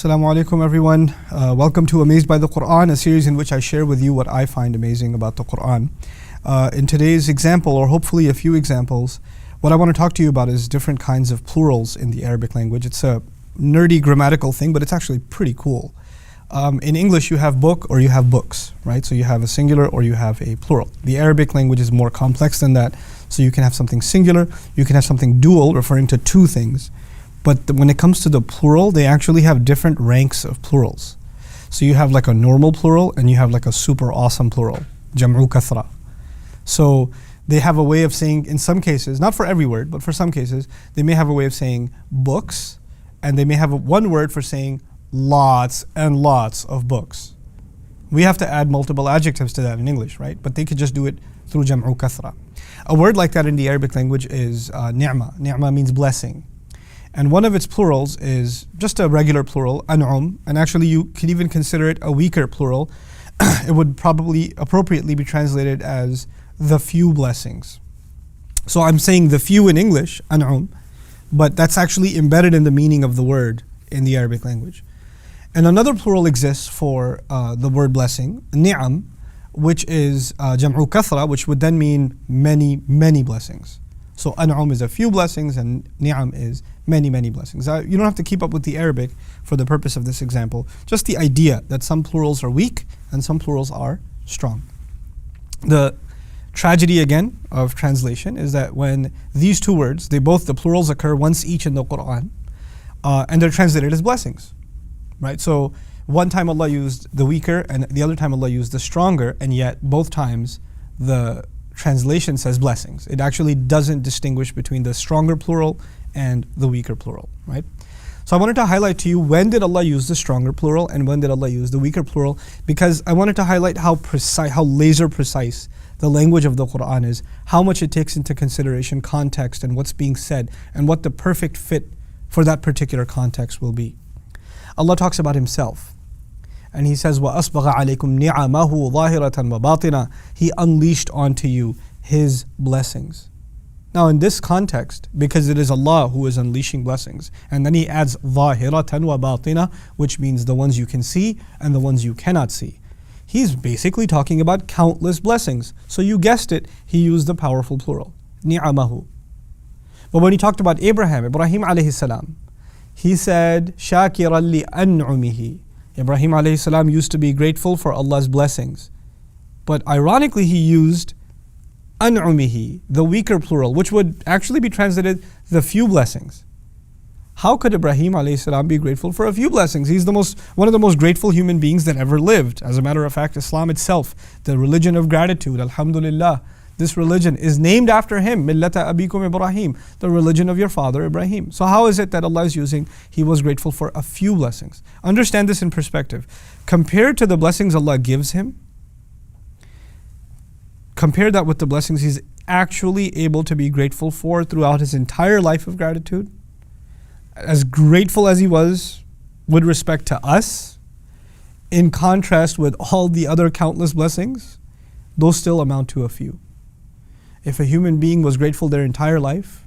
Assalamu alaikum everyone. Welcome to Amazed by the Quran, a series in which I share with you what I find amazing about the Quran. In today's example, or hopefully a few examples, what I want to talk to you about is different kinds of plurals in the Arabic language. It's a nerdy grammatical thing, but it's actually pretty cool. In English, you have book or you have books, right? So you have a singular or you have a plural. The Arabic language is more complex than that. So you can have something singular, you can have something dual, referring to two things. But when it comes to the plural, they actually have different ranks of plurals. So you have like a normal plural and you have like a super awesome plural, jam'u kathra. So they have a way of saying, in some cases, not for every word, but for some cases, they may have a way of saying books, and they may have one word for saying lots and lots of books. We have to add multiple adjectives to that in English, right? But they could just do it through jam'u kathra. A word like that in the Arabic language is ni'ma. Ni'ma means blessing. And one of its plurals is just a regular plural, an'um, and actually you could even consider it a weaker plural. It would probably appropriately be translated as the few blessings. So I'm saying the few in English, an'um, but that's actually embedded in the meaning of the word in the Arabic language. And another plural exists for the word blessing, ni'am, which is jam'u kathra, which would then mean many, many blessings. So an'um is a few blessings and ni'am is many, many blessings. You don't have to keep up with the Arabic for the purpose of this example. Just the idea that some plurals are weak and some plurals are strong. The tragedy again of translation is that when these two words, the plurals occur once each in the Quran, and they're translated as blessings, right? So one time Allah used the weaker and the other time Allah used the stronger, and yet both times the translation says blessings. It actually doesn't distinguish between the stronger plural and the weaker plural, right? So I wanted to highlight to you, when did Allah use the stronger plural and when did Allah use the weaker plural, because I wanted to highlight how precise, how laser precise the language of the Quran is, how much it takes into consideration context and what's being said and what the perfect fit for that particular context will be. Allah talks about Himself. And He says, وَأَسْبَغَ عَلَيْكُمْ نِعَمَهُ ظَاهِرَةً وَبَاطِنًا. He unleashed onto you His blessings. Now in this context, because it is Allah who is unleashing blessings, and then He adds ظَاهِرَةً وَبَاطِنًا, which means the ones you can see and the ones you cannot see. He's basically talking about countless blessings. So you guessed it, He used the powerful plural, نِعَمَهُ. But when He talked about Ibrahim alayhi salam, He said, شَاكِرًا لِأَنْعُمِهِ. Ibrahim alayhi salam used to be grateful for Allah's blessings. But ironically, he used an'umihi, the weaker plural, which would actually be translated the few blessings. How could Ibrahim alayhi salam be grateful for a few blessings? He's one of the most grateful human beings that ever lived. As a matter of fact, Islam itself, the religion of gratitude, alhamdulillah, this religion is named after him, millata abikum Ibrahim, the religion of your father Ibrahim. So how is it that Allah is using, He was grateful for a few blessings? Understand this in perspective. Compared to the blessings Allah gives him, compare that with the blessings he's actually able to be grateful for throughout his entire life of gratitude. As grateful as he was with respect to us, in contrast with all the other countless blessings, those still amount to a few. If a human being was grateful their entire life,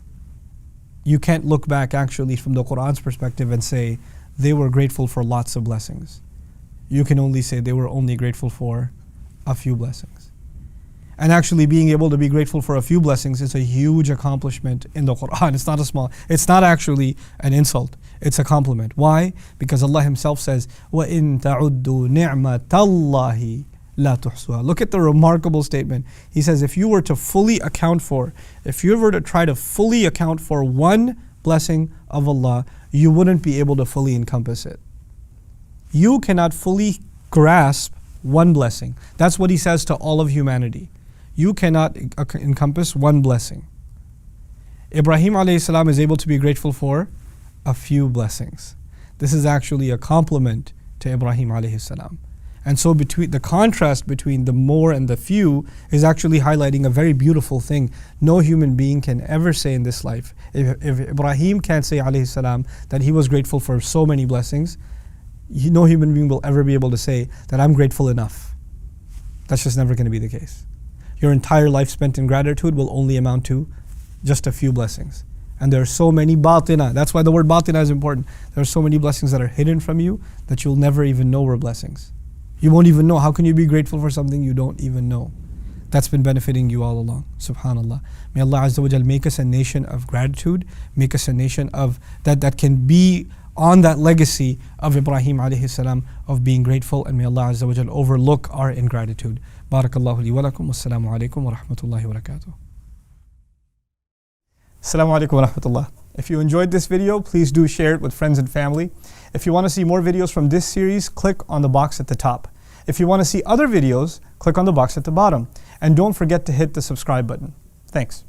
you can't look back actually from the Quran's perspective and say they were grateful for lots of blessings. You can only say they were only grateful for a few blessings. And actually being able to be grateful for a few blessings is a huge accomplishment in the Quran. It's not actually an insult, it's a compliment. Why? Because Allah Himself says, وَإِن تَعُدُّوا نِعْمَةَ اللَّهِ لَا تُحْصُوهَا. Look at the remarkable statement. He says, if you were to try to fully account for one blessing of Allah, you wouldn't be able to fully encompass it. You cannot fully grasp one blessing. That's what He says to all of humanity. You cannot encompass one blessing. Ibrahim alayhi salam is able to be grateful for a few blessings. This is actually a compliment to Ibrahim alayhi salam. And so the contrast between the more and the few is actually highlighting a very beautiful thing. No human being can ever say in this life, if Ibrahim can't say alayhi salam that he was grateful for so many blessings, no human being will ever be able to say that I'm grateful enough. That's just never going to be the case. Your entire life spent in gratitude will only amount to just a few blessings. And there are so many batina. That's why the word batina is important. There are so many blessings that are hidden from you that you'll never even know were blessings. You won't even know. How can you be grateful for something you don't even know? That's been benefiting you all along. Subhanallah. May Allah Azza wa Jal make us a nation of gratitude, make us a nation of that can be on that legacy of Ibrahim alayhi salam of being grateful, and may Allah Azza wa Jal overlook our ingratitude. Barakallahu li wa lakum. Wassalamu alaikum wa rahmatullahi wa barakatuh. Assalamu alaikum wa rahmatullah. If you enjoyed this video, please do share it with friends and family. If you want to see more videos from this series, click on the box at the top. If you want to see other videos, click on the box at the bottom. And don't forget to hit the subscribe button. Thanks.